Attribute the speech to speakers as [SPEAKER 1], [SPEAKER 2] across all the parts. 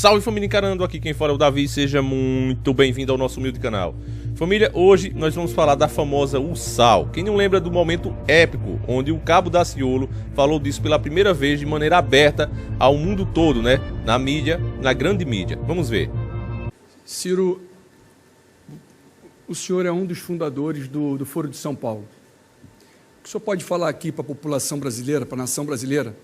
[SPEAKER 1] Salve família encarando, aqui quem fala é o Davi, seja muito bem-vindo ao nosso humilde canal. Família, hoje nós vamos falar da famosa USAL. Quem não lembra do momento épico, onde o Cabo Daciolo falou disso pela primeira vez de maneira aberta ao mundo todo, né? Na mídia, na grande mídia. Vamos ver.
[SPEAKER 2] Ciro, o senhor é um dos fundadores do Foro de São Paulo. O que o senhor pode falar aqui para a população brasileira, para a nação brasileira,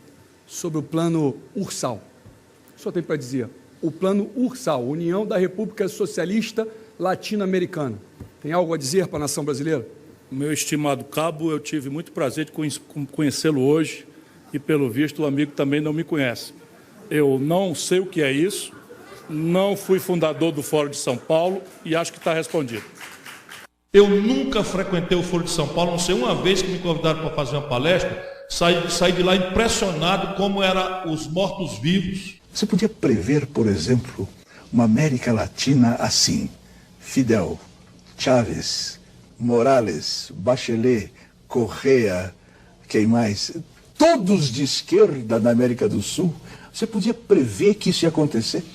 [SPEAKER 2] sobre o plano URSAL? O que o senhor tem para dizer? O plano URSAL, União da República Socialista Latino-Americana. Tem algo a dizer para a nação brasileira?
[SPEAKER 3] Meu estimado Cabo, eu tive muito prazer de conhecê-lo hoje e, pelo visto, o amigo também não me conhece. Eu não sei o que é isso, não fui fundador do Fórum de São Paulo e acho que está respondido.
[SPEAKER 4] Eu nunca frequentei o Foro de São Paulo, não sei, uma vez que me convidaram para fazer uma palestra, saí de lá impressionado como eram os mortos-vivos.
[SPEAKER 5] Você podia prever, por exemplo, uma América Latina assim: Fidel, Chávez, Morales, Bachelet, Correa, quem mais? Todos de esquerda na América do Sul. Você podia prever que isso ia acontecer?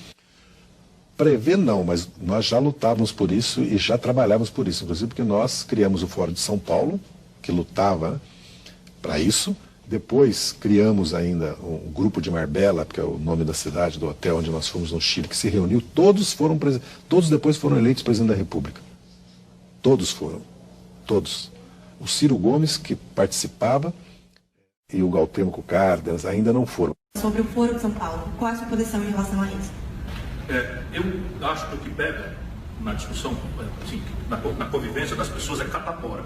[SPEAKER 6] Prever não, mas nós já lutávamos por isso e já trabalhávamos por isso, inclusive porque nós criamos o Fórum de São Paulo, que lutava para isso. Depois criamos ainda um grupo de Marbella, que é o nome da cidade, do hotel onde nós fomos no Chile, que se reuniu. Todos depois foram eleitos presidente da República. Todos foram. Todos. O Ciro Gomes, que participava, e o Galtêmico Cárdenas ainda não foram.
[SPEAKER 7] Sobre o Foro de São Paulo, qual é a sua posição em relação a isso?
[SPEAKER 4] Eu acho que o que pega na discussão, assim, na convivência das pessoas é catapora.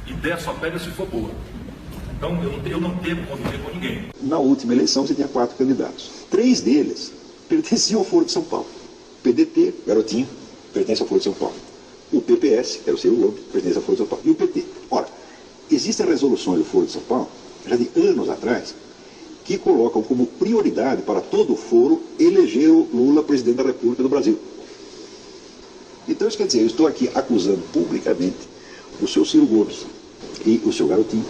[SPEAKER 4] Ideia só pega se for boa. Então eu não devo conviver com ninguém.
[SPEAKER 8] Na última eleição você tinha 4 candidatos. 3 deles pertenciam ao Foro de São Paulo. O PDT, Garotinho, pertence ao Foro de São Paulo. O PPS, que era o Ciro Gomes, pertence ao Foro de São Paulo. E o PT. Ora, existem resoluções do Foro de São Paulo, já de anos atrás, que colocam como prioridade para todo o foro eleger o Lula presidente da República do Brasil. Então isso quer dizer, eu estou aqui acusando publicamente o seu Ciro Gomes e o seu Garotinho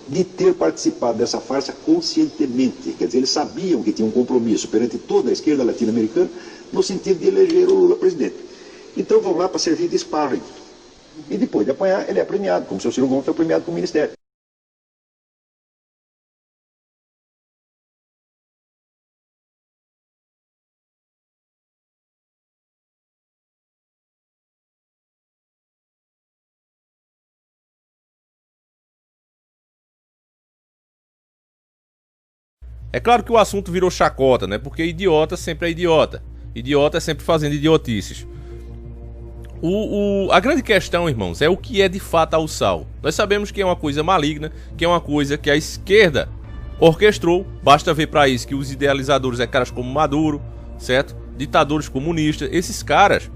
[SPEAKER 8] de ter participado dessa farsa conscientemente. Quer dizer, eles sabiam que tinham um compromisso perante toda a esquerda latino-americana no sentido de eleger o Lula presidente. Então vão lá para servir de sparring. E depois de apanhar, ele é premiado, como o seu Ciro Gomes foi premiado com o Ministério.
[SPEAKER 1] É claro que o assunto virou chacota, né? Porque idiota sempre é idiota. Idiota é sempre fazendo idiotices. A grande questão, irmãos, é o que é de fato a USAL. Nós sabemos que é uma coisa maligna, que é uma coisa que a esquerda orquestrou. Basta ver para isso que os idealizadores é caras como Maduro, certo? Ditadores comunistas. Esses caras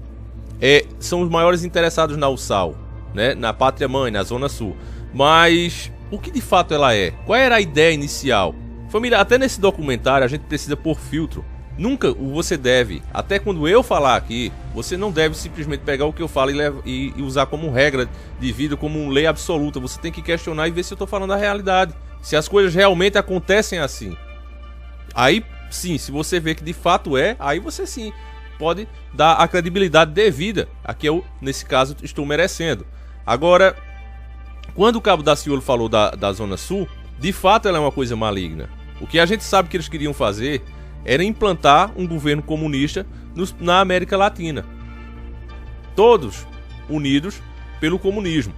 [SPEAKER 1] são os maiores interessados na USAL, né? Na Pátria Mãe, na Zona Sul. Mas o que de fato ela é? Qual era a ideia inicial? Família, até nesse documentário a gente precisa pôr filtro. Nunca você deve, até quando eu falar aqui, você não deve simplesmente pegar o que eu falo e usar como regra de vida, como lei absoluta. Você tem que questionar e ver se eu tô falando a realidade. Se as coisas realmente acontecem assim. Aí sim, se você vê que de fato aí você sim pode dar a credibilidade devida a que eu, nesse caso, estou merecendo. Agora, quando o Cabo Daciolo falou da Zona Sul, de fato ela é uma coisa maligna. O que a gente sabe que eles queriam fazer era implantar um governo comunista na América Latina. Todos unidos pelo comunismo.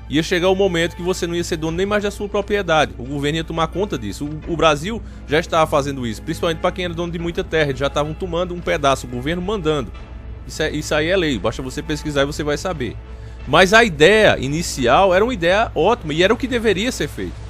[SPEAKER 1] Ia chegar o momento que você não ia ser dono nem mais da sua propriedade. O governo ia tomar conta disso. O Brasil já estava fazendo isso, principalmente para quem era dono de muita terra. Eles já estavam tomando um pedaço, o governo mandando. Isso aí é lei, basta você pesquisar e você vai saber. Mas a ideia inicial era uma ideia ótima e era o que deveria ser feito.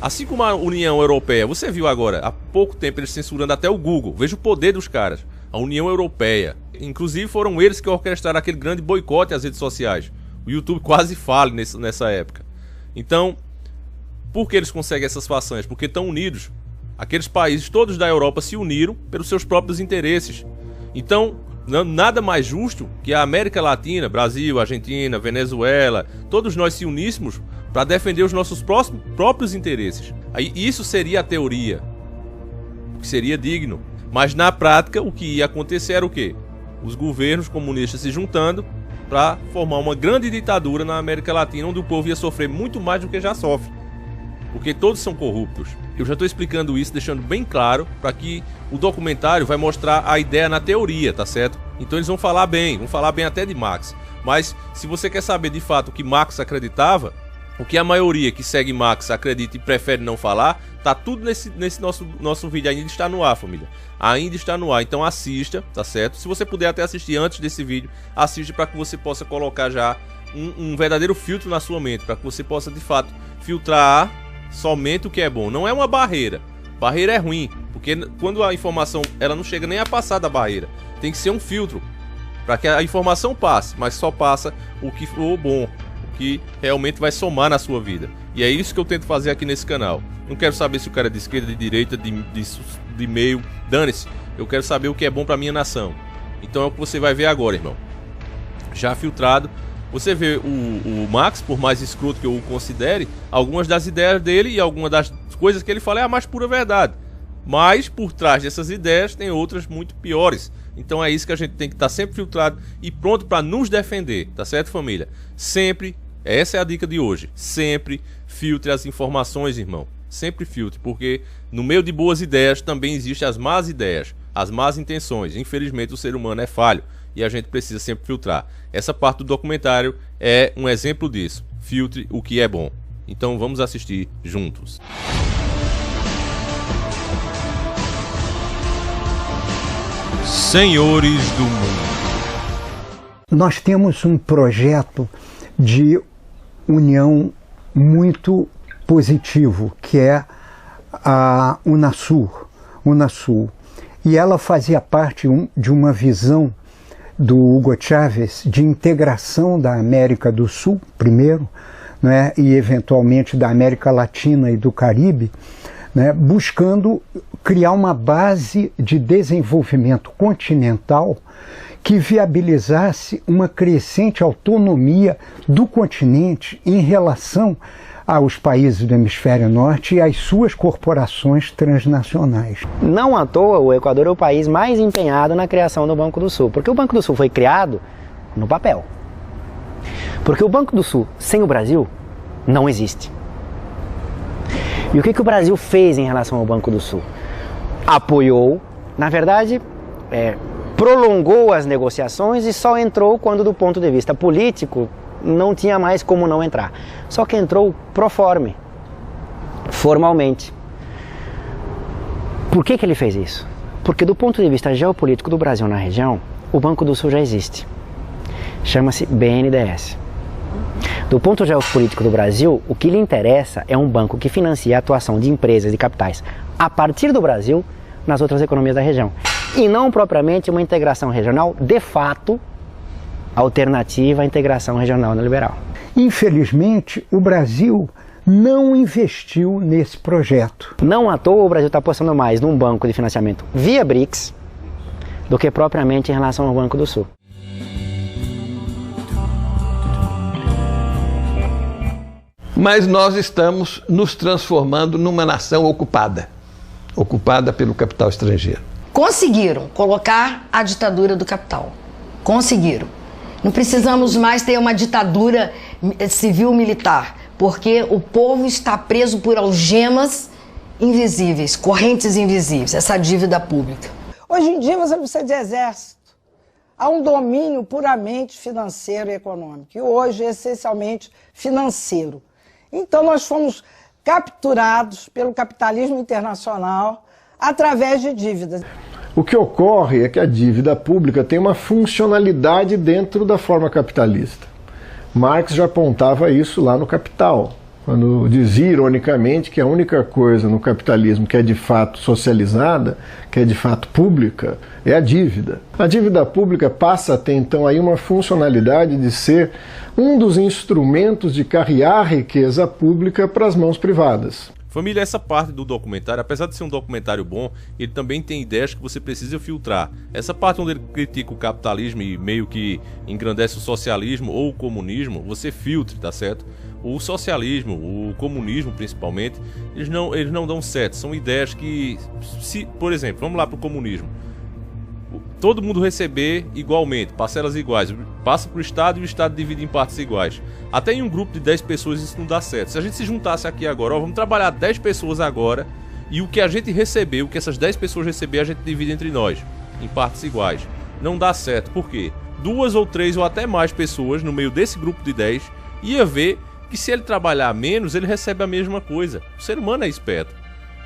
[SPEAKER 1] Assim como a União Europeia, você viu agora, há pouco tempo eles censurando até o Google. Veja o poder dos caras. A União Europeia. Inclusive foram eles que orquestraram aquele grande boicote às redes sociais. O YouTube quase fale nessa época. Então, por que eles conseguem essas façanhas? Porque estão unidos. Aqueles países todos da Europa se uniram pelos seus próprios interesses. Então, nada mais justo que a América Latina, Brasil, Argentina, Venezuela, todos nós se uníssemos para defender os nossos próprios interesses. Aí isso seria a teoria, o que seria digno. Mas na prática, o que ia acontecer era o quê? Os governos comunistas se juntando para formar uma grande ditadura na América Latina, onde o povo ia sofrer muito mais do que já sofre. Porque todos são corruptos. Eu já estou explicando isso, deixando bem claro, para que o documentário vai mostrar a ideia na teoria, tá certo? Então eles vão falar bem até de Marx. Mas se você quer saber de fato o que Marx acreditava, o que a maioria que segue Marx acredita e prefere não falar, tá tudo nesse nosso vídeo. Ainda está no ar, família. Ainda está no ar, então assista, tá certo? Se você puder até assistir antes desse vídeo, assiste para que você possa colocar já um verdadeiro filtro na sua mente, para que você possa de fato filtrar somente o que é bom. Não é uma barreira. Barreira é ruim, porque quando a informação ela não chega nem a passar da barreira, tem que ser um filtro para que a informação passe, mas só passa o que for bom, o que realmente vai somar na sua vida. E é isso que eu tento fazer aqui nesse canal. Não quero saber se o cara é de esquerda, de direita, de meio, dane-se. Eu quero saber o que é bom para minha nação. Então é o que você vai ver agora, irmão. Já filtrado. Você vê o Marx, por mais escroto que eu o considere, algumas das ideias dele e algumas das coisas que ele fala é a mais pura verdade. Mas por trás dessas ideias tem outras muito piores. Então é isso que a gente tem que estar sempre filtrado e pronto para nos defender, tá certo, família? Sempre, essa é a dica de hoje, sempre filtre as informações, irmão. Sempre filtre, porque no meio de boas ideias também existem as más ideias, as más intenções. Infelizmente o ser humano é falho e a gente precisa sempre filtrar. Essa parte do documentário é um exemplo disso. Filtre o que é bom. Então vamos assistir juntos. Senhores do Mundo.
[SPEAKER 9] Nós temos um projeto de união muito positivo, que é a Unasul. E ela fazia parte de uma visão do Hugo Chávez de integração da América do Sul, primeiro, né, e eventualmente da América Latina e do Caribe, né, buscando criar uma base de desenvolvimento continental que viabilizasse uma crescente autonomia do continente em relação aos países do hemisfério norte e às suas corporações transnacionais.
[SPEAKER 10] Não à toa, o Equador é o país mais empenhado na criação do Banco do Sul, porque o Banco do Sul foi criado no papel. Porque o Banco do Sul, sem o Brasil, não existe. E o que o Brasil fez em relação ao Banco do Sul? Apoiou, na verdade, prolongou as negociações e só entrou quando, do ponto de vista político, não tinha mais como não entrar. Só que entrou pro forme, formalmente. Por que ele fez isso? Porque do ponto de vista geopolítico do Brasil na região, o Banco do Sul já existe. Chama-se BNDES. Do ponto geopolítico do Brasil, o que lhe interessa é um banco que financia a atuação de empresas e capitais a partir do Brasil nas outras economias da região. E não propriamente uma integração regional de fato alternativa à integração regional neoliberal.
[SPEAKER 9] Infelizmente, o Brasil não investiu nesse projeto.
[SPEAKER 10] Não à toa o Brasil está apostando mais num banco de financiamento via BRICS do que propriamente em relação ao Banco do Sul.
[SPEAKER 11] Mas nós estamos nos transformando numa nação ocupada pelo capital estrangeiro.
[SPEAKER 12] Conseguiram colocar a ditadura do capital. Conseguiram. Não precisamos mais ter uma ditadura civil-militar, porque o povo está preso por algemas invisíveis, correntes invisíveis, essa dívida pública.
[SPEAKER 13] Hoje em dia você não precisa de exército. Há um domínio puramente financeiro e econômico, e hoje é essencialmente financeiro. Então nós fomos capturados pelo capitalismo internacional através de dívidas.
[SPEAKER 6] O que ocorre é que a dívida pública tem uma funcionalidade dentro da forma capitalista. Marx já apontava isso lá no Capital, quando dizia ironicamente que a única coisa no capitalismo que é de fato socializada, que é de fato pública, é a dívida. A dívida pública passa a ter então aí uma funcionalidade de ser um dos instrumentos de carrear riqueza pública para as mãos privadas.
[SPEAKER 1] Família, essa parte do documentário, apesar de ser um documentário bom, ele também tem ideias que você precisa filtrar. Essa parte onde ele critica o capitalismo e meio que engrandece o socialismo ou o comunismo, você filtre, tá certo? O socialismo, o comunismo principalmente, eles não dão certo. São ideias que, por exemplo, vamos lá para o comunismo. Todo mundo receber igualmente, parcelas iguais, passa para o Estado e o Estado divide em partes iguais. Até em um grupo de 10 pessoas isso não dá certo. Se a gente se juntasse aqui agora, vamos trabalhar 10 pessoas agora, e o que a gente receber, o que essas 10 pessoas receber, a gente divide entre nós, em partes iguais. Não dá certo, por quê? 2 ou 3 ou até mais pessoas no meio desse grupo de 10 ia ver que se ele trabalhar menos, ele recebe a mesma coisa. O ser humano é esperto.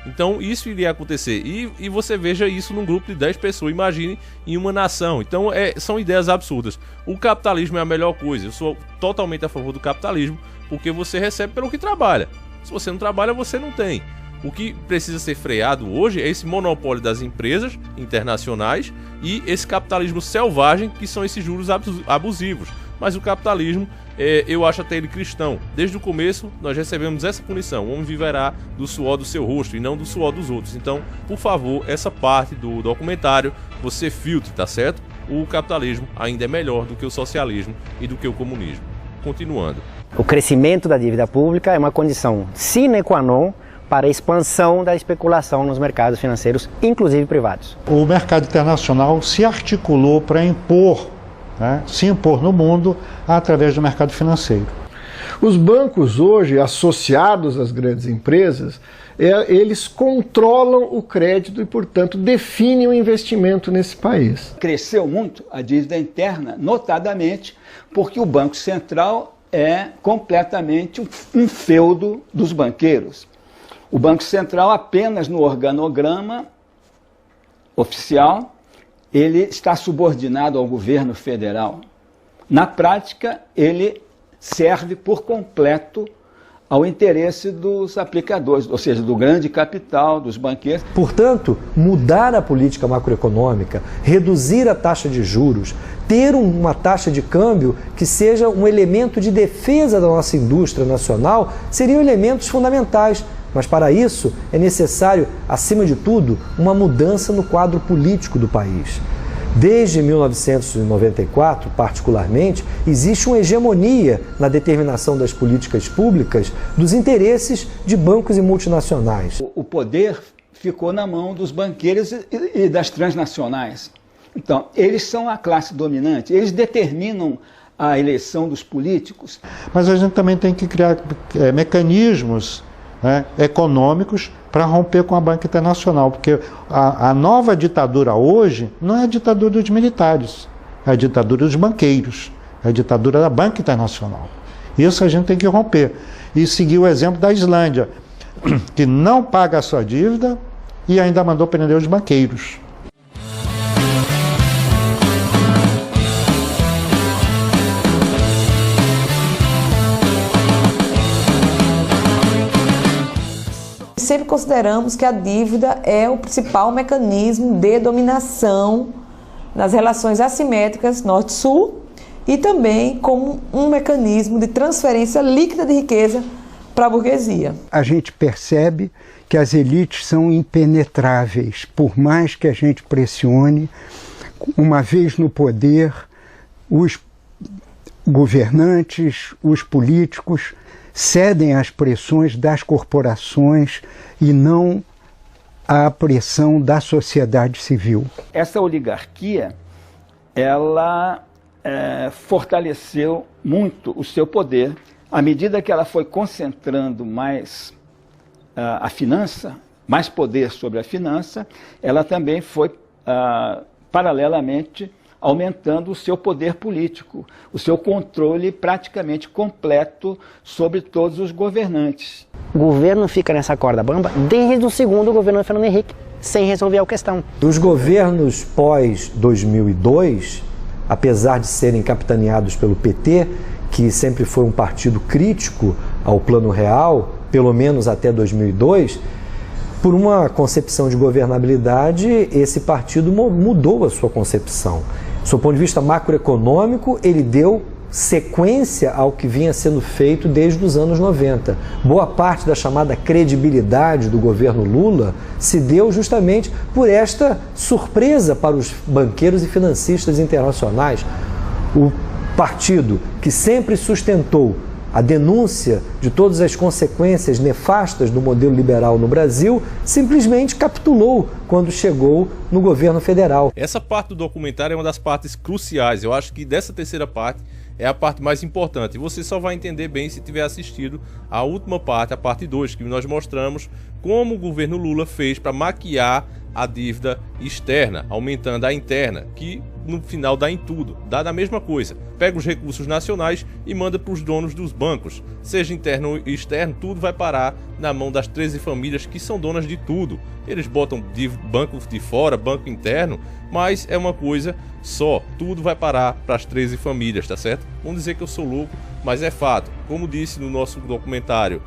[SPEAKER 1] Então isso iria acontecer. E você veja isso num grupo de 10 pessoas, imagine em uma nação. Então são ideias absurdas. O capitalismo é a melhor coisa. Eu sou totalmente a favor do capitalismo, porque você recebe pelo que trabalha. Se você não trabalha, você não tem. O que precisa ser freado hoje é esse monopólio das empresas internacionais e esse capitalismo selvagem, que são esses juros abusivos. Mas o capitalismo, eu acho até ele cristão. Desde o começo, nós recebemos essa punição. O homem viverá do suor do seu rosto e não do suor dos outros. Então, por favor, essa parte do documentário, você filtre, tá certo? O capitalismo ainda é melhor do que o socialismo e do que o comunismo. Continuando.
[SPEAKER 10] O crescimento da dívida pública é uma condição sine qua non para a expansão da especulação nos mercados financeiros, inclusive privados.
[SPEAKER 14] O mercado internacional se articulou para se impor no mundo através do mercado financeiro.
[SPEAKER 15] Os bancos hoje, associados às grandes empresas, eles controlam o crédito e, portanto, definem o investimento nesse país.
[SPEAKER 16] Cresceu muito a dívida interna, notadamente porque o Banco Central é completamente um feudo dos banqueiros. O Banco Central, apenas no organograma oficial, ele está subordinado ao governo federal. Na prática, ele serve por completo ao interesse dos aplicadores, ou seja, do grande capital, dos banqueiros.
[SPEAKER 17] Portanto, mudar a política macroeconômica, reduzir a taxa de juros, ter uma taxa de câmbio que seja um elemento de defesa da nossa indústria nacional, seriam elementos fundamentais. Mas para isso é necessário, acima de tudo, uma mudança no quadro político do país. Desde 1994, particularmente, existe uma hegemonia na determinação das políticas públicas dos interesses de bancos e multinacionais.
[SPEAKER 16] O poder ficou na mão dos banqueiros e das transnacionais. Então, eles são a classe dominante, eles determinam a eleição dos políticos.
[SPEAKER 14] Mas a gente também tem que criar mecanismos econômicos para romper com a banca internacional, porque a nova ditadura hoje não é a ditadura dos militares, é a ditadura dos banqueiros, é a ditadura da banca internacional. Isso a gente tem que romper e seguir o exemplo da Islândia, que não paga a sua dívida e ainda mandou prender os banqueiros.
[SPEAKER 18] Sempre consideramos que a dívida é o principal mecanismo de dominação nas relações assimétricas norte-sul e também como um mecanismo de transferência líquida de riqueza para a burguesia.
[SPEAKER 9] A gente percebe que as elites são impenetráveis, por mais que a gente pressione. Uma vez no poder, os governantes, os políticos cedem às pressões das corporações e não à pressão da sociedade civil.
[SPEAKER 16] Essa oligarquia, ela fortaleceu muito o seu poder à medida que ela foi concentrando mais a finança, mais poder sobre a finança, ela também foi paralelamente aumentando o seu poder político, o seu controle praticamente completo sobre todos os governantes.
[SPEAKER 10] O governo fica nessa corda bamba desde o segundo governo de Fernando Henrique, sem resolver a questão.
[SPEAKER 17] Os governos pós-2002, apesar de serem capitaneados pelo PT, que sempre foi um partido crítico ao Plano Real, pelo menos até 2002, por uma concepção de governabilidade, esse partido mudou a sua concepção. Do ponto de vista macroeconômico, ele deu sequência ao que vinha sendo feito desde os anos 90. Boa parte da chamada credibilidade do governo Lula se deu justamente por esta surpresa para os banqueiros e financistas internacionais. O partido que sempre sustentou a denúncia de todas as consequências nefastas do modelo liberal no Brasil, simplesmente capitulou quando chegou no governo federal.
[SPEAKER 1] Essa parte do documentário é uma das partes cruciais. Eu acho que dessa terceira parte é a parte mais importante. E você só vai entender bem se tiver assistido a última parte, a parte 2, que nós mostramos como o governo Lula fez para maquiar a dívida externa, aumentando a interna, que no final dá em tudo, dá na mesma coisa. Pega os recursos nacionais e manda para os donos dos bancos, seja interno ou externo, tudo vai parar na mão das 13 famílias que são donas de tudo. Eles botam banco de fora, banco interno, mas é uma coisa só, tudo vai parar para as 13 famílias, tá certo? Vamos dizer que eu sou louco, mas é fato. Como disse no nosso documentário,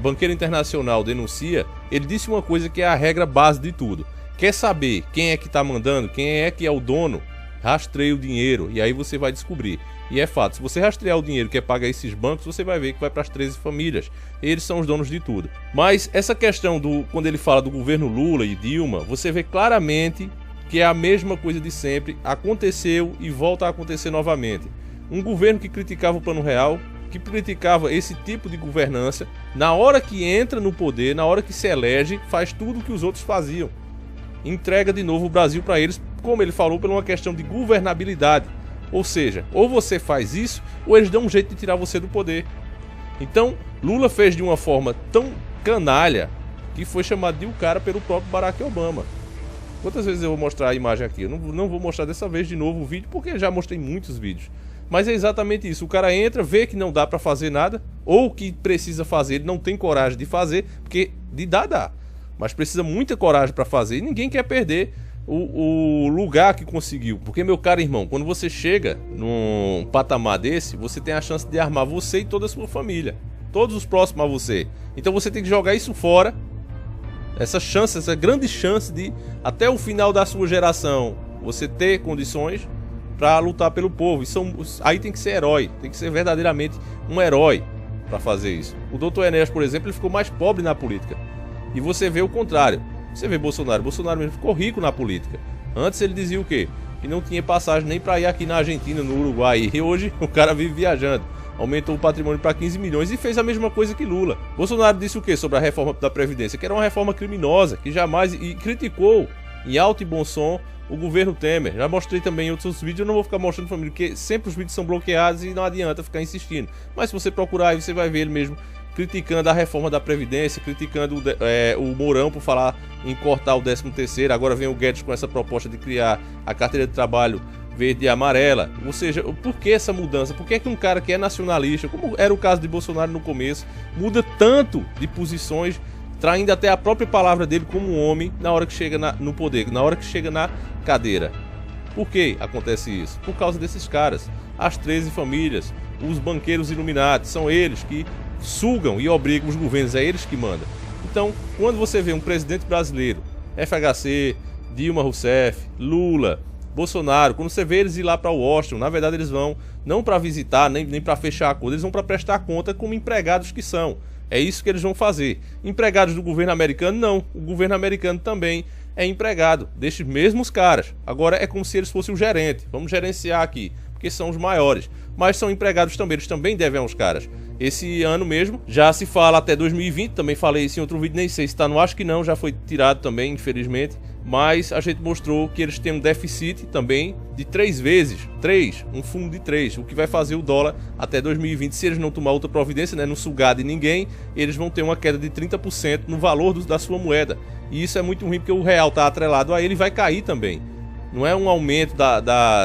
[SPEAKER 1] Banqueiro Internacional denuncia, ele disse uma coisa que é a regra base de tudo. Quer saber quem é que está mandando, quem é que é o dono? Rastreia o dinheiro e aí você vai descobrir. E é fato, se você rastrear o dinheiro que é pago a esses bancos, você vai ver que vai para as 13 famílias. Eles são os donos de tudo. Mas essa questão quando ele fala do governo Lula e Dilma, você vê claramente que é a mesma coisa de sempre, aconteceu e volta a acontecer novamente. Um governo que criticava o Plano Real, que criticava esse tipo de governança, na hora que entra no poder, na hora que se elege, faz tudo o que os outros faziam. Entrega de novo o Brasil para eles, como ele falou, por uma questão de governabilidade. Ou seja, ou você faz isso, ou eles dão um jeito de tirar você do poder. Então, Lula fez de uma forma tão canalha que foi chamado de um cara pelo próprio Barack Obama. Quantas vezes eu vou mostrar a imagem aqui? Eu não vou mostrar dessa vez de novo o vídeo, porque já mostrei muitos vídeos. Mas é exatamente isso, o cara entra, vê que não dá para fazer nada, ou que precisa fazer, ele não tem coragem de fazer, porque de dá, mas precisa muita coragem para fazer, e ninguém quer perder o lugar que conseguiu. Porque, meu caro irmão, quando você chega num patamar desse, você tem a chance de armar você e toda a sua família, todos os próximos a você. Então você tem que jogar isso fora, essa grande chance de, até o final da sua geração, você ter condições para lutar pelo povo. Aí tem que ser herói, tem que ser verdadeiramente um herói para fazer isso. O Dr. Enéas, por exemplo, ele ficou mais pobre na política. E você vê o contrário. Você vê Bolsonaro mesmo ficou rico na política. Antes ele dizia o quê? Que não tinha passagem nem para ir aqui na Argentina, no Uruguai. E hoje o cara vive viajando. Aumentou o patrimônio para 15 milhões e fez a mesma coisa que Lula. Bolsonaro disse o quê sobre a reforma da Previdência? Que era uma reforma criminosa, que jamais... E criticou em alto e bom som o governo Temer. Já mostrei também em outros vídeos, eu não vou ficar mostrando, família, porque sempre os vídeos são bloqueados e não adianta ficar insistindo. Mas se você procurar aí, você vai ver ele mesmo criticando a reforma da Previdência, criticando o Mourão por falar em cortar o 13º. Agora vem o Guedes com essa proposta de criar a carteira de trabalho verde e amarela. Ou seja, por que essa mudança? Por que é que um cara que é nacionalista, como era o caso de Bolsonaro no começo, muda tanto de posições, traindo até a própria palavra dele como homem na hora que chega no poder, na hora que chega na cadeira? Por que acontece isso? Por causa desses caras. As 13 famílias, os banqueiros iluminados, são eles que sugam e obrigam os governos, é eles que mandam. Então, quando você vê um presidente brasileiro, FHC, Dilma Rousseff, Lula, Bolsonaro, quando você vê eles ir lá para Washington, na verdade eles vão não para visitar, nem para fechar acordo, eles vão para prestar conta como empregados que são. É isso que eles vão fazer. Empregados do governo americano, não. O governo americano também é empregado destes mesmos caras. Agora é como se eles fossem o gerente. Vamos gerenciar aqui, porque são os maiores. Mas são empregados também, eles também devem aos caras. Esse ano mesmo, já se fala até 2020, também falei isso em outro vídeo, nem sei se está no, acho que não, já foi tirado também, infelizmente. Mas a gente mostrou que eles têm um déficit também de 3 vezes, um fundo de 3, o que vai fazer o dólar até 2020, se eles não tomar outra providência, né, não sugar de ninguém, eles vão ter uma queda de 30% no valor da sua moeda. E isso é muito ruim, porque o real está atrelado a ele e vai cair também. Não é um aumento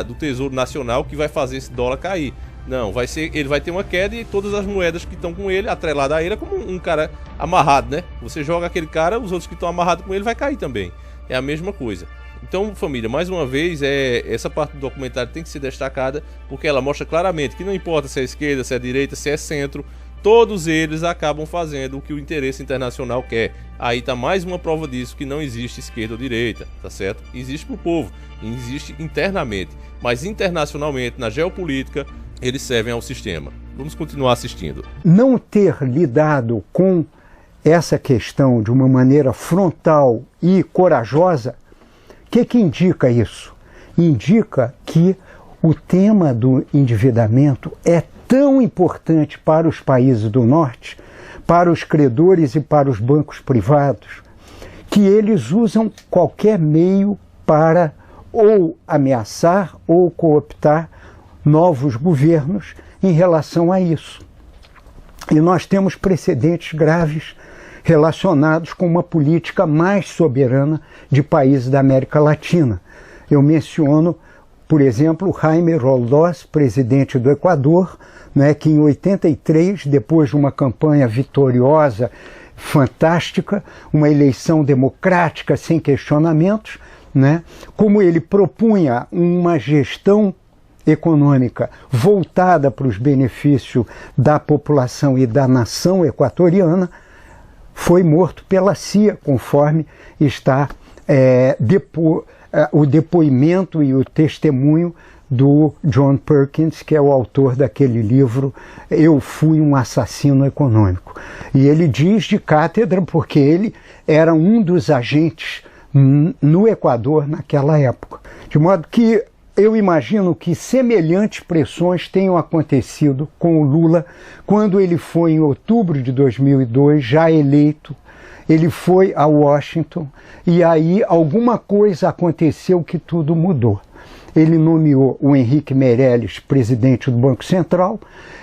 [SPEAKER 1] do Tesouro Nacional que vai fazer esse dólar cair. Não, ele vai ter uma queda e todas as moedas que estão com ele, atreladas a ele, é como um cara amarrado, né? Você joga aquele cara, os outros que estão amarrados com ele vai cair também. É a mesma coisa. Então, família, mais uma vez, essa parte do documentário tem que ser destacada, porque ela mostra claramente que não importa se é esquerda, se é direita, se é centro, todos eles acabam fazendo o que o interesse internacional quer. Aí tá mais uma prova disso, que não existe esquerda ou direita, tá certo? Existe pro povo, existe internamente, mas internacionalmente, na geopolítica, eles servem ao sistema. Vamos continuar assistindo.
[SPEAKER 9] Não ter lidado com essa questão de uma maneira frontal e corajosa, o que indica isso? Indica que o tema do endividamento é tão importante para os países do norte, para os credores e para os bancos privados, que eles usam qualquer meio para ou ameaçar ou cooptar novos governos em relação a isso. E nós temos precedentes graves relacionados com uma política mais soberana de países da América Latina. Eu menciono, por exemplo, Jaime Roldós, presidente do Equador, né, que em 83, depois de uma campanha vitoriosa, fantástica, uma eleição democrática sem questionamentos, né, como ele propunha uma gestão econômica voltada para os benefícios da população e da nação equatoriana, foi morto pela CIA, conforme está o depoimento e o testemunho do John Perkins, que é o autor daquele livro Eu Fui um Assassino Econômico. E ele diz de cátedra porque ele era um dos agentes no Equador naquela época. De modo que eu imagino que semelhantes pressões tenham acontecido com o Lula quando ele foi, em outubro de 2002, já eleito. Ele foi a Washington e aí alguma coisa aconteceu que tudo mudou. Ele nomeou o Henrique Meirelles presidente do Banco Central,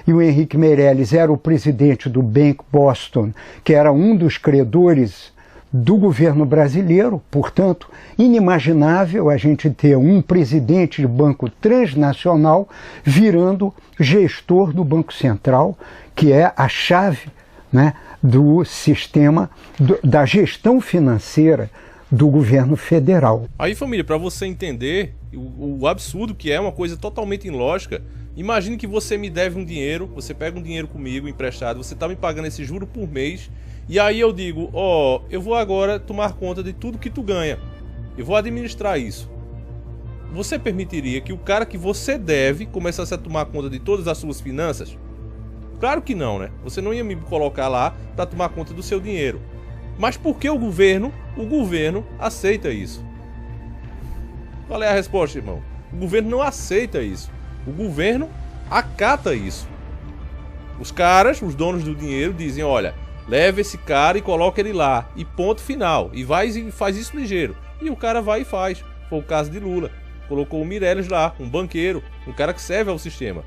[SPEAKER 9] e o Henrique Meirelles era o presidente do Bank Boston, que era um dos credores do governo brasileiro. Portanto, inimaginável a gente ter um presidente de banco transnacional virando gestor do Banco Central, que é a chave, né, do sistema da gestão financeira do governo federal.
[SPEAKER 1] Aí, família, para você entender o absurdo que é, uma coisa totalmente ilógica, imagine que você me deve um dinheiro, você pega um dinheiro comigo emprestado, você está me pagando esse juro por mês, e aí eu digo, eu vou agora tomar conta de tudo que tu ganha, eu vou administrar isso. Você permitiria que o cara que você deve começasse a tomar conta de todas as suas finanças? Claro que não, né? Você não ia me colocar lá para tomar conta do seu dinheiro. Mas por que o governo aceita isso? Qual é a resposta, irmão? O governo não aceita isso. O governo acata isso. Os caras, os donos do dinheiro, dizem, olha, leva esse cara e coloca ele lá. E ponto final. E vai e faz isso ligeiro. E o cara vai e faz. Foi o caso de Lula. Colocou o Meirelles lá, um banqueiro, um cara que serve ao sistema.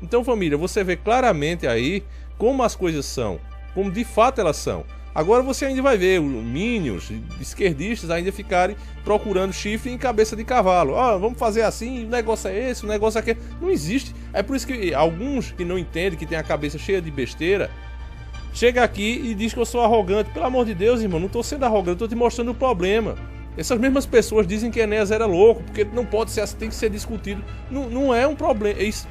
[SPEAKER 1] Então, família, você vê claramente aí como as coisas são, como de fato elas são. Agora você ainda vai ver os minions, esquerdistas ainda ficarem procurando chifre em cabeça de cavalo. Vamos fazer assim, o negócio é esse, o negócio é aquele. Não existe. É por isso que alguns que não entendem, que tem a cabeça cheia de besteira, chega aqui e diz que eu sou arrogante. Pelo amor de Deus, irmão, não estou sendo arrogante, estou te mostrando o problema. Essas mesmas pessoas dizem que Enéas era louco, porque não pode ser assim, tem que ser discutido. Não é um problema. É isso.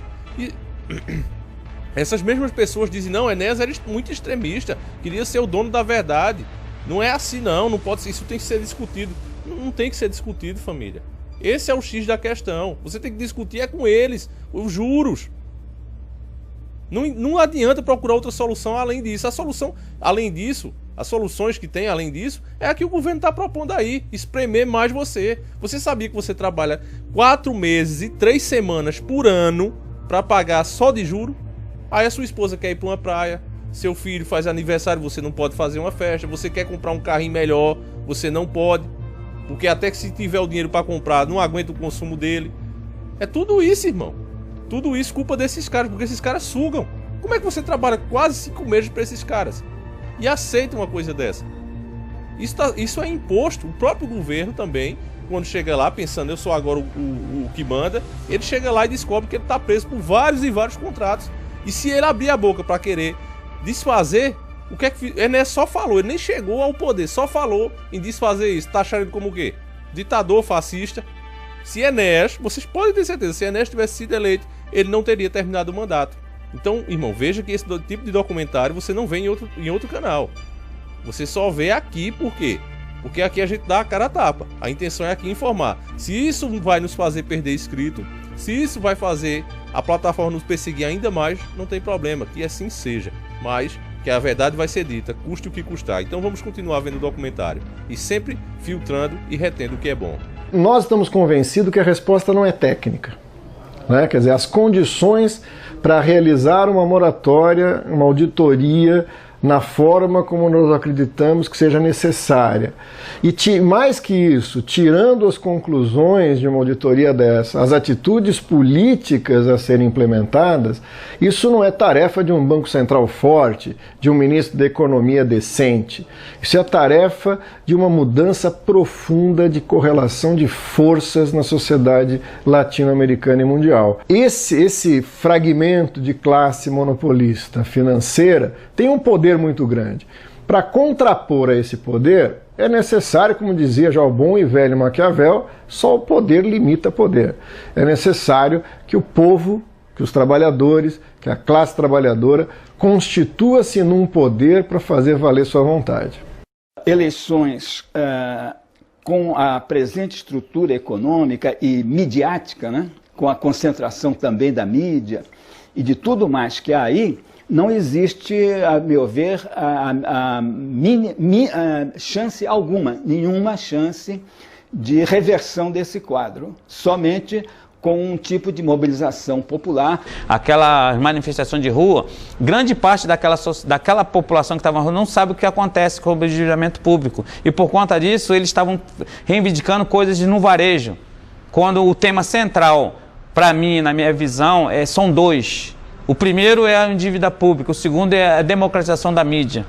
[SPEAKER 1] Essas mesmas pessoas dizem, não, Enéas era muito extremista, queria ser o dono da verdade. Não é assim não pode ser, isso tem que ser discutido. Não tem que ser discutido, família. Esse é o X da questão. Você tem que discutir com eles, os juros. Não adianta procurar outra solução além disso. As soluções que tem além disso é a que o governo está propondo aí, espremer mais você. Você sabia que você trabalha 4 meses e 3 semanas por ano para pagar só de juro? Aí a sua esposa quer ir para uma praia, seu filho faz aniversário, você não pode fazer uma festa, você quer comprar um carrinho melhor, você não pode, porque até que se tiver o dinheiro para comprar, não aguenta o consumo dele. É tudo isso, irmão. Tudo isso culpa desses caras, porque esses caras sugam. Como é que você trabalha quase 5 meses para esses caras e aceita uma coisa dessa? Isso é imposto. O próprio governo também, quando chega lá pensando, eu sou agora o que manda, ele chega lá e descobre que ele está preso por vários e vários contratos. E se ele abrir a boca para querer desfazer, o que é que Enéas só falou, ele nem chegou ao poder, só falou em desfazer isso. Tá achando ele como o quê? Ditador, fascista. Se Enéas, vocês podem ter certeza, se Enéas tivesse sido eleito, ele não teria terminado o mandato. Então, irmão, veja que esse tipo de documentário você não vê em outro canal. Você só vê aqui, por quê? Porque aqui a gente dá a cara a tapa. A intenção é aqui informar. Se isso vai nos fazer perder inscrito, se isso vai fazer a plataforma nos perseguir ainda mais, não tem problema, que assim seja. Mas que a verdade vai ser dita, custe o que custar. Então vamos continuar vendo o documentário e sempre filtrando e retendo o que é bom.
[SPEAKER 15] Nós estamos convencidos que a resposta não é técnica. né? Quer dizer, as condições para realizar uma moratória, uma auditoria na forma como nós acreditamos que seja necessária. E mais que isso, tirando as conclusões de uma auditoria dessa, as atitudes políticas a serem implementadas, isso não é tarefa de um Banco Central forte, de um ministro da Economia decente. Isso é a tarefa de uma mudança profunda de correlação de forças na sociedade latino-americana e mundial. Esse fragmento de classe monopolista financeira tem um poder muito grande. Para contrapor a esse poder, é necessário, como dizia já o bom e velho Maquiavel, só o poder limita poder. É necessário que o povo, que os trabalhadores, que a classe trabalhadora constitua-se num poder para fazer valer sua vontade.
[SPEAKER 16] Eleições com a presente estrutura econômica e midiática, né? Com a concentração também da mídia e de tudo mais que há aí, não existe, a meu ver, chance alguma, nenhuma chance de reversão desse quadro, somente com um tipo de mobilização popular.
[SPEAKER 19] Aquela manifestação de rua, grande parte daquela população que estava na rua não sabe o que acontece com o obediamento público. E por conta disso, eles estavam reivindicando coisas no varejo. Quando o tema central, para mim, na minha visão, são dois. O primeiro é a dívida pública, o segundo é a democratização da mídia.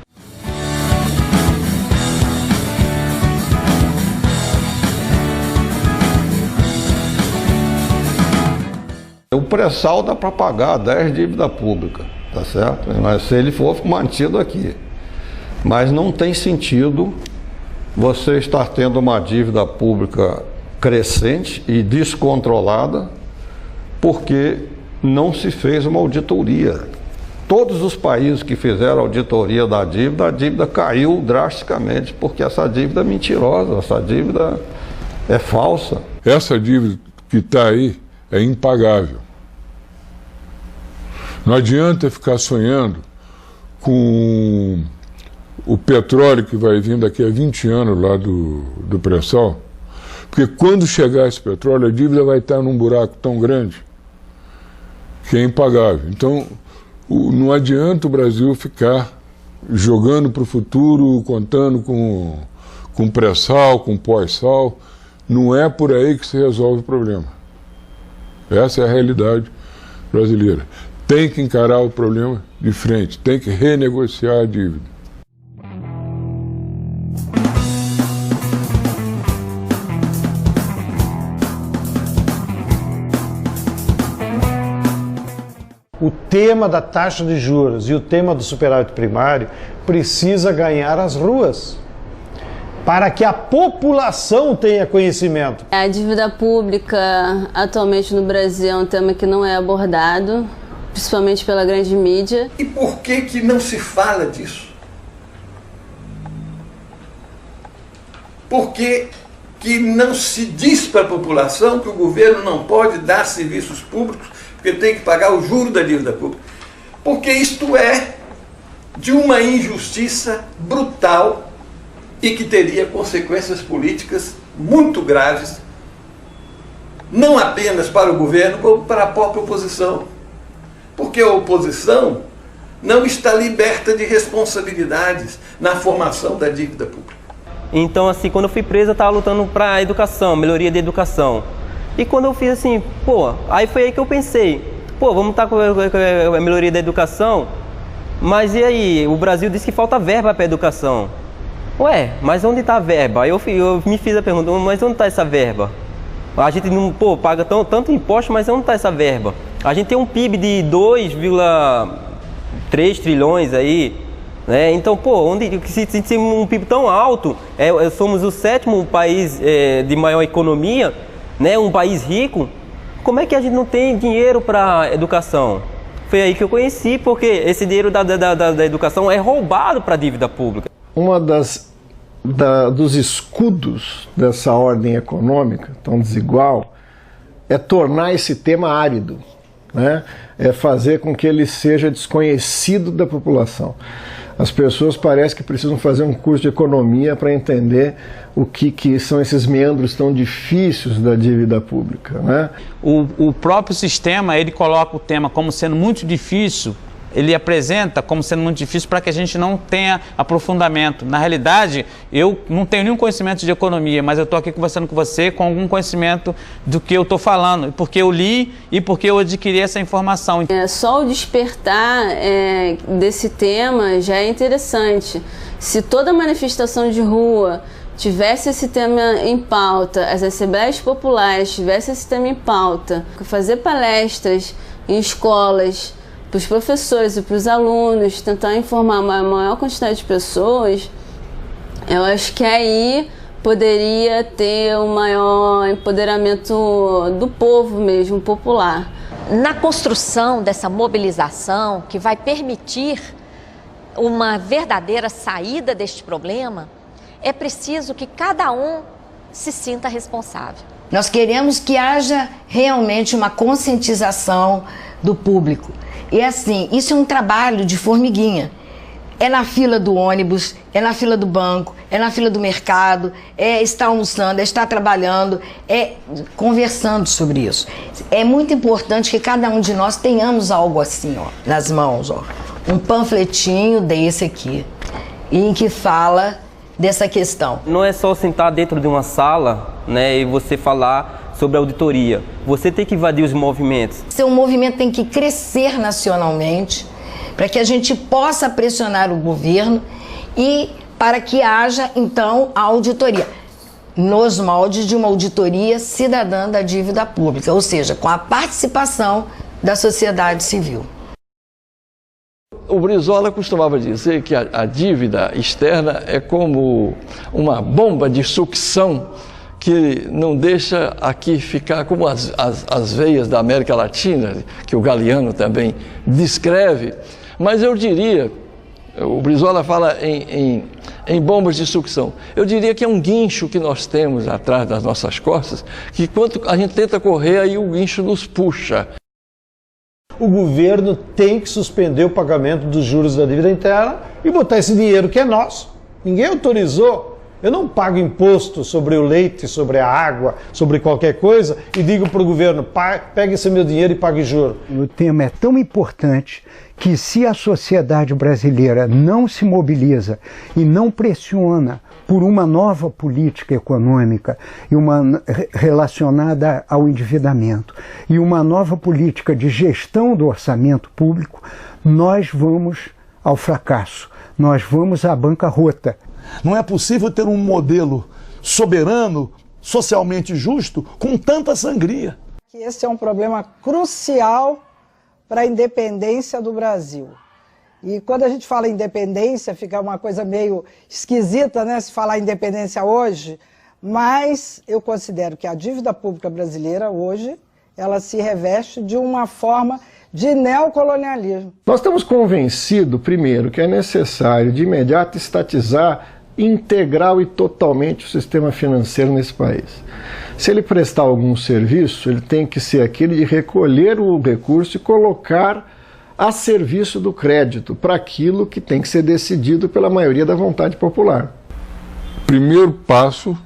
[SPEAKER 11] O pré-sal dá para pagar 10 dívidas públicas, tá certo? Mas se ele for mantido aqui. Mas não tem sentido você estar tendo uma dívida pública crescente e descontrolada, porque não se fez uma auditoria. Todos os países que fizeram auditoria da dívida, a dívida caiu drasticamente, porque essa dívida é mentirosa, essa dívida é falsa.
[SPEAKER 20] Essa dívida que está aí é impagável. Não adianta ficar sonhando com o petróleo que vai vir daqui a 20 anos lá do pré-sal, porque quando chegar esse petróleo, a dívida vai estar num buraco tão grande que é impagável. Então, não adianta o Brasil ficar jogando para o futuro, contando com pré-sal, com pós-sal. Não é por aí que se resolve o problema. Essa é a realidade brasileira. Tem que encarar o problema de frente, tem que renegociar a dívida.
[SPEAKER 21] O tema da taxa de juros e o tema do superávit primário precisa ganhar as ruas para que a população tenha conhecimento.
[SPEAKER 22] A dívida pública atualmente no Brasil é um tema que não é abordado, principalmente pela grande mídia.
[SPEAKER 23] E por que não se fala disso? Por que não se diz para a população que o governo não pode dar serviços públicos porque tem que pagar o juro da dívida pública? Porque isto é de uma injustiça brutal e que teria consequências políticas muito graves, não apenas para o governo, como para a própria oposição. Porque a oposição não está liberta de responsabilidades na formação da dívida pública.
[SPEAKER 24] Então, assim, quando eu fui preso, eu estava lutando para a educação, melhoria da educação. E quando eu fiz assim, aí foi aí que eu pensei, vamos estar com a melhoria da educação, mas e aí? O Brasil diz que falta verba para a educação. Ué, mas onde está a verba? Aí eu me fiz a pergunta, mas onde está essa verba? A gente não paga tanto imposto, mas onde está essa verba? A gente tem um PIB de 2,3 trilhões aí, né? Então, se um PIB tão alto, somos o 7º país de maior economia, né? Um país rico, como é que a gente não tem dinheiro para educação? Foi aí que eu conheci, porque esse dinheiro da educação é roubado para a dívida pública.
[SPEAKER 15] Uma dos escudos dessa ordem econômica tão desigual é tornar esse tema árido, né? É fazer com que ele seja desconhecido da população. As pessoas parecem que precisam fazer um curso de economia para entender o que são esses meandros tão difíceis da dívida pública, né?
[SPEAKER 19] O próprio sistema, ele coloca o tema como sendo muito difícil, ele apresenta como sendo muito difícil para que a gente não tenha aprofundamento. Na realidade, eu não tenho nenhum conhecimento de economia, mas eu estou aqui conversando com você com algum conhecimento do que eu estou falando, porque eu li e porque eu adquiri essa informação.
[SPEAKER 22] Só o despertar desse tema já é interessante. Se toda manifestação de rua tivesse esse tema em pauta, as assembleias populares tivessem esse tema em pauta, fazer palestras em escolas, para os professores e para os alunos, tentar informar uma maior quantidade de pessoas, eu acho que aí poderia ter um maior empoderamento do povo mesmo, popular.
[SPEAKER 2] Na construção dessa mobilização que vai permitir uma verdadeira saída deste problema, é preciso que cada um se sinta responsável.
[SPEAKER 12] Nós queremos que haja realmente uma conscientização do público. E assim, isso é um trabalho de formiguinha. É na fila do ônibus, é na fila do banco, é na fila do mercado, é estar almoçando, é estar trabalhando, é conversando sobre isso. É muito importante que cada um de nós tenhamos algo assim, ó, nas mãos, ó. Um panfletinho desse aqui, em que fala dessa questão.
[SPEAKER 24] Não é só sentar dentro de uma sala, né, e você falar sobre a auditoria. Você tem que invadir os movimentos.
[SPEAKER 12] Seu movimento tem que crescer nacionalmente para que a gente possa pressionar o governo e para que haja, então, a auditoria, nos moldes de uma auditoria cidadã da dívida pública, ou seja, com a participação da sociedade civil.
[SPEAKER 23] O Brizola costumava dizer que a dívida externa é como uma bomba de sucção que não deixa aqui ficar como as veias da América Latina, que o Galeano também descreve. Mas eu diria, o Brizola fala em bombas de sucção, eu diria que é um guincho que nós temos atrás das nossas costas, que quando a gente tenta correr, aí o guincho nos puxa.
[SPEAKER 21] O governo tem que suspender o pagamento dos juros da dívida interna e botar esse dinheiro que é nosso. Ninguém autorizou. Eu não pago imposto sobre o leite, sobre a água, sobre qualquer coisa e digo para o governo, pegue esse meu dinheiro e pague juro.
[SPEAKER 9] O tema é tão importante que se a sociedade brasileira não se mobiliza e não pressiona por uma nova política econômica e uma relacionada ao endividamento e uma nova política de gestão do orçamento público, nós vamos ao fracasso, nós vamos à bancarrota.
[SPEAKER 3] Não é possível ter um modelo soberano, socialmente justo, com tanta sangria.
[SPEAKER 13] Esse é um problema crucial para a independência do Brasil. E quando a gente fala em independência, fica uma coisa meio esquisita, né, se falar independência hoje, mas eu considero que a dívida pública brasileira hoje, ela se reveste de uma forma de neocolonialismo.
[SPEAKER 15] Nós estamos convencidos, primeiro, que é necessário de imediato estatizar integral e totalmente o sistema financeiro nesse país. Se ele prestar algum serviço, ele tem que ser aquele de recolher o recurso e colocar a serviço do crédito para aquilo que tem que ser decidido pela maioria da vontade popular.
[SPEAKER 20] Primeiro passo,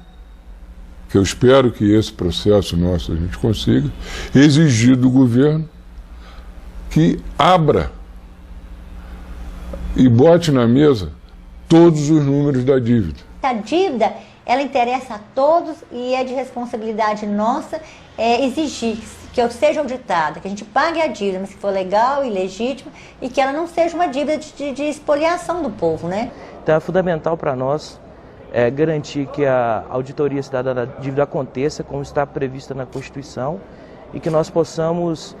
[SPEAKER 20] que eu espero que esse processo nosso a gente consiga, exigir do governo que abra e bote na mesa todos os números da dívida.
[SPEAKER 5] A dívida, ela interessa a todos e é de responsabilidade nossa exigir que eu seja auditada, que a gente pague a dívida, mas que for legal e legítima e que ela não seja uma dívida de expoliação do povo, né?
[SPEAKER 24] Então é fundamental para nós garantir que a auditoria cidadã da dívida aconteça como está prevista na Constituição e que nós possamos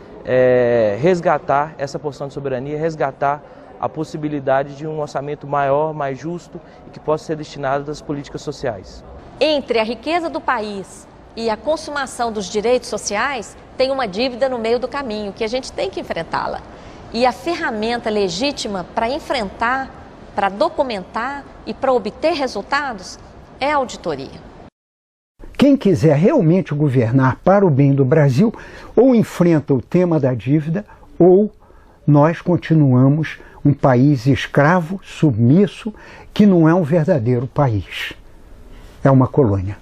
[SPEAKER 24] resgatar essa porção de soberania, resgatar a possibilidade de um orçamento maior, mais justo e que possa ser destinado às políticas sociais.
[SPEAKER 2] Entre a riqueza do país e a consumação dos direitos sociais, tem uma dívida no meio do caminho, que a gente tem que enfrentá-la. E a ferramenta legítima para enfrentar, para documentar e para obter resultados é a auditoria.
[SPEAKER 9] Quem quiser realmente governar para o bem do Brasil, ou enfrenta o tema da dívida, ou nós continuamos um país escravo, submisso, que não é um verdadeiro país. É uma colônia.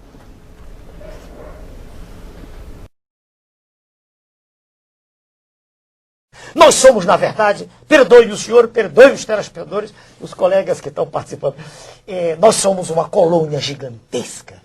[SPEAKER 4] Nós somos, na verdade, perdoe o senhor, perdoe os telespectadores, os colegas que estão participando, nós somos uma colônia gigantesca.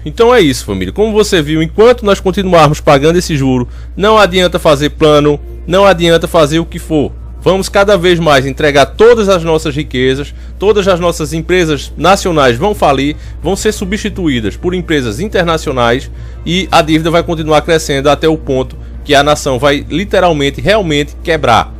[SPEAKER 1] Então é isso, família. Como você viu, enquanto nós continuarmos pagando esse juro, não adianta fazer plano, não adianta fazer o que for. Vamos cada vez mais entregar todas as nossas riquezas, todas as nossas empresas nacionais vão falir, vão ser substituídas por empresas internacionais e a dívida vai continuar crescendo até o ponto que a nação vai literalmente, realmente quebrar.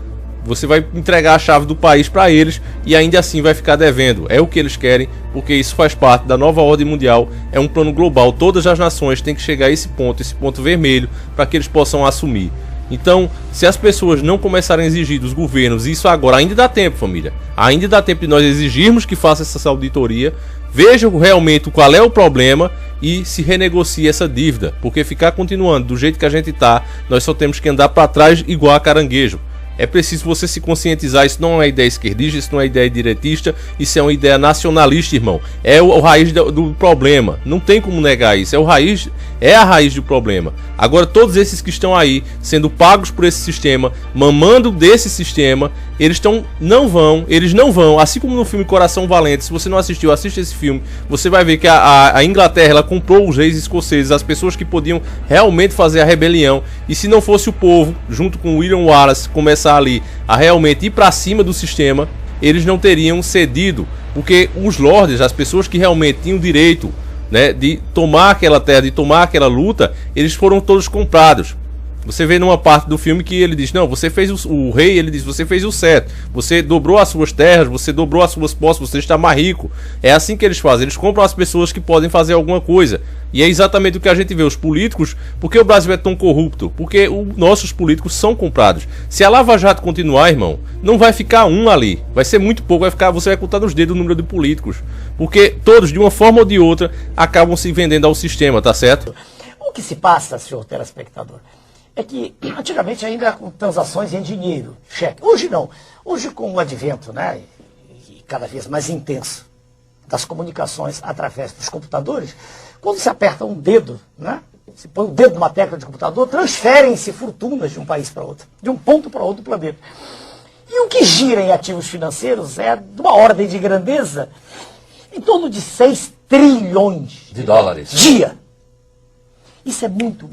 [SPEAKER 1] Você vai entregar a chave do país para eles e ainda assim vai ficar devendo. É o que eles querem, porque isso faz parte da nova ordem mundial. É um plano global. Todas as nações têm que chegar a esse ponto vermelho, para que eles possam assumir. Então, se as pessoas não começarem a exigir dos governos, isso agora ainda dá tempo, família. Ainda dá tempo de nós exigirmos que faça essa auditoria, vejam realmente qual é o problema e se renegocie essa dívida. Porque ficar continuando do jeito que a gente está, nós só temos que andar para trás igual a caranguejo. É preciso você se conscientizar, isso não é uma ideia esquerdista, isso não é uma ideia direitista, isso é uma ideia nacionalista, irmão. É o raiz do problema, não tem como negar isso, é a raiz do problema. Agora todos esses que estão aí, sendo pagos por esse sistema, mamando desse sistema, eles não vão, assim como no filme Coração Valente, se você não assistiu, assiste esse filme, você vai ver que a Inglaterra, ela comprou os reis escoceses, as pessoas que podiam realmente fazer a rebelião, e se não fosse o povo, junto com William Wallace, começar ali a realmente ir para cima do sistema, eles não teriam cedido, porque os lords, as pessoas que realmente tinham direito, né, de tomar aquela terra, de tomar aquela luta, eles foram todos comprados. Você vê numa parte do filme que ele diz, não, você fez o rei, ele diz, você fez o certo, você dobrou as suas terras, você dobrou as suas posses, você está mais rico. É assim que eles fazem, eles compram as pessoas que podem fazer alguma coisa. E é exatamente o que a gente vê, os políticos, porque o Brasil é tão corrupto? Porque os nossos políticos são comprados. Se a Lava Jato continuar, irmão, não vai ficar um ali, vai ser muito pouco, você vai contar nos dedos o número de políticos. Porque todos, de uma forma ou de outra, acabam se vendendo ao sistema, tá certo?
[SPEAKER 4] O que se passa, senhor telespectador, é que antigamente ainda com transações em dinheiro, cheque. Hoje não. Hoje com o advento, né, e cada vez mais intenso das comunicações através dos computadores, quando se aperta um dedo, né, se põe o dedo numa tecla de computador, transferem-se fortunas de um país para outro, de um ponto para outro do planeta. E o que gira em ativos financeiros é de uma ordem de grandeza em torno de 6 trilhões
[SPEAKER 6] de dólares
[SPEAKER 4] dia. Isso é muito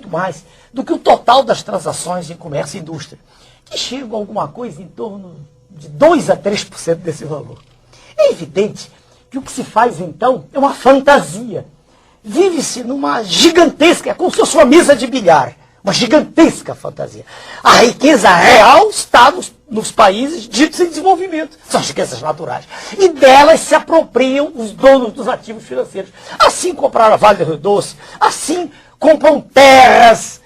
[SPEAKER 4] mais do que o total das transações em comércio e indústria, que chegam a alguma coisa em torno de 2 a 3% desse valor. É evidente que o que se faz então é uma fantasia. Vive-se numa gigantesca, é como se fosse uma mesa de bilhar, uma gigantesca fantasia. A riqueza real está nos países ditos em desenvolvimento, são as riquezas naturais. E delas se apropriam os donos dos ativos financeiros. Assim compraram a Vale do Rio Doce, assim compram terras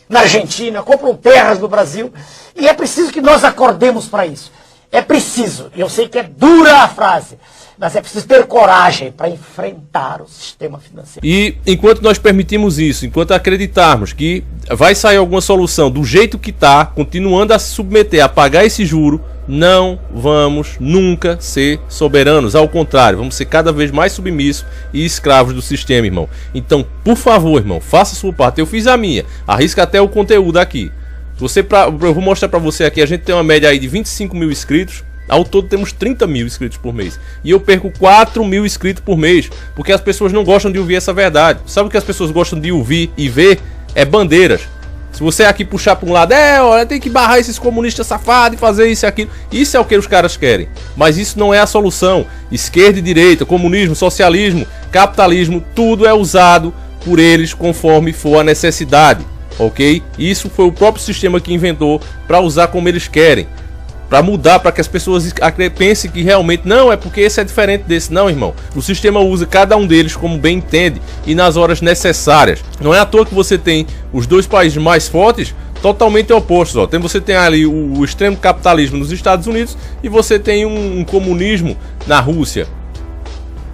[SPEAKER 4] na Argentina, compram terras no Brasil, e é preciso que nós acordemos para isso. É preciso, eu sei que é dura a frase, mas é preciso ter coragem para enfrentar o sistema financeiro.
[SPEAKER 1] E enquanto nós permitimos isso, enquanto acreditarmos que vai sair alguma solução do jeito que está, continuando a se submeter a pagar esse juro, não vamos nunca ser soberanos. Ao contrário, vamos ser cada vez mais submissos e escravos do sistema, irmão. Então, por favor, irmão, faça a sua parte. Eu fiz a minha. Arrisca até o conteúdo aqui. Eu vou mostrar pra você aqui. A gente tem uma média aí de 25 mil inscritos. Ao todo temos 30 mil inscritos por mês. E eu perco 4 mil inscritos por mês, porque as pessoas não gostam de ouvir essa verdade. Sabe o que as pessoas gostam de ouvir e ver? É bandeiras. Se você aqui puxar para um lado, olha, tem que barrar esses comunistas safados e fazer isso e aquilo. Isso é o que os caras querem. Mas isso não é a solução. Esquerda e direita, comunismo, socialismo, capitalismo, tudo é usado por eles conforme for a necessidade. Ok? Isso foi o próprio sistema que inventou para usar como eles querem. Para mudar, para que as pessoas pensem que realmente não, é porque esse é diferente desse. Não, irmão. O sistema usa cada um deles como bem entende e nas horas necessárias. Não é à toa que você tem os dois países mais fortes totalmente opostos. Ó. Você tem ali o extremo capitalismo nos Estados Unidos e você tem um comunismo na Rússia.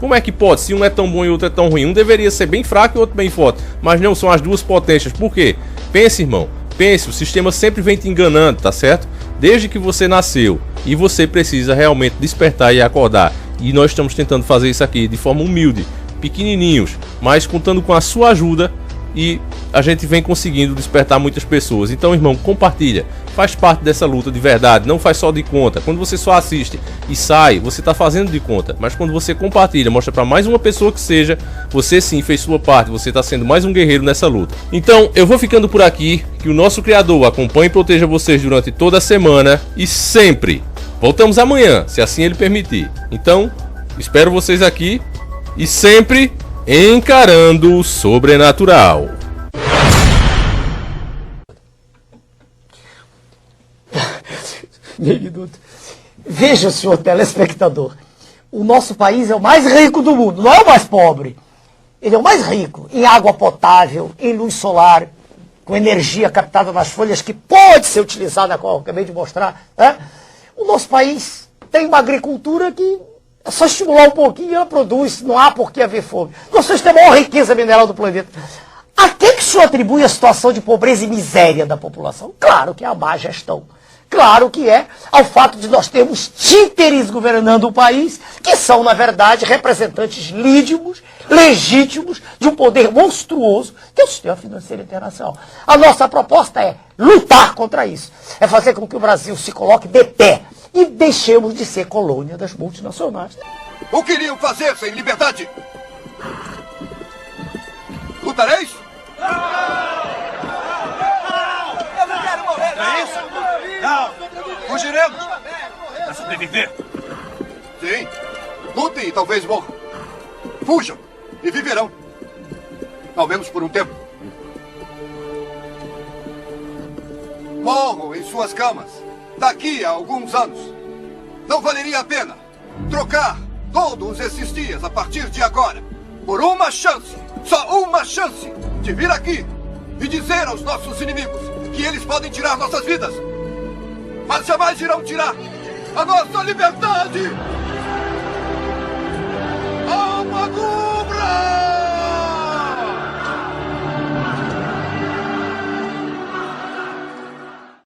[SPEAKER 1] Como é que pode? Se um é tão bom e o outro é tão ruim. Um deveria ser bem fraco e o outro bem forte. Mas não, são as duas potências. Por quê? Pense, irmão. Pense, o sistema sempre vem te enganando, tá certo? Desde que você nasceu. E você precisa realmente despertar e acordar. E nós estamos tentando fazer isso aqui de forma humilde, pequenininhos, mas contando com a sua ajuda, e a gente vem conseguindo despertar muitas pessoas. Então, irmão, compartilha, faz parte dessa luta de verdade, não faz só de conta. Quando você só assiste e sai, você está fazendo de conta, mas quando você compartilha, mostra para mais uma pessoa que seja, você sim fez sua parte, você está sendo mais um guerreiro nessa luta. Então, eu vou ficando por aqui, que o nosso Criador acompanhe e proteja vocês durante toda a semana e sempre. Voltamos amanhã, se assim Ele permitir. Então, espero vocês aqui e sempre encarando o sobrenatural.
[SPEAKER 4] Veja, senhor telespectador, o nosso país é o mais rico do mundo, não é o mais pobre. Ele é o mais rico em água potável, em luz solar, com energia captada nas folhas que pode ser utilizada, como eu acabei de mostrar, né? O nosso país tem uma agricultura que é só estimular um pouquinho e ela produz, não há por que haver fome. Nós temos a maior riqueza mineral do planeta. A que o senhor atribui a situação de pobreza e miséria da população? Claro que é a má gestão. Claro que é ao fato de nós termos títeres governando o país, que são, na verdade, representantes legítimos de um poder monstruoso, que é o sistema financeiro internacional. A nossa proposta é lutar contra isso. É fazer com que o Brasil se coloque de pé e deixemos de ser colônia das multinacionais.
[SPEAKER 6] O que iriam fazer sem liberdade? Lutareis?
[SPEAKER 7] Eu não quero morrer, não!
[SPEAKER 6] É isso?
[SPEAKER 7] Não!
[SPEAKER 6] Fugiremos!
[SPEAKER 7] Para sobreviver!
[SPEAKER 6] Sim. Lutem e talvez morram. Fujam e viverão. Ao menos por um tempo. Morram em suas camas. Daqui a alguns anos. Não valeria a pena trocar todos esses dias a partir de agora por uma chance, só uma chance, de vir aqui e dizer aos nossos inimigos que eles podem tirar nossas vidas, mas jamais irão tirar a nossa liberdade!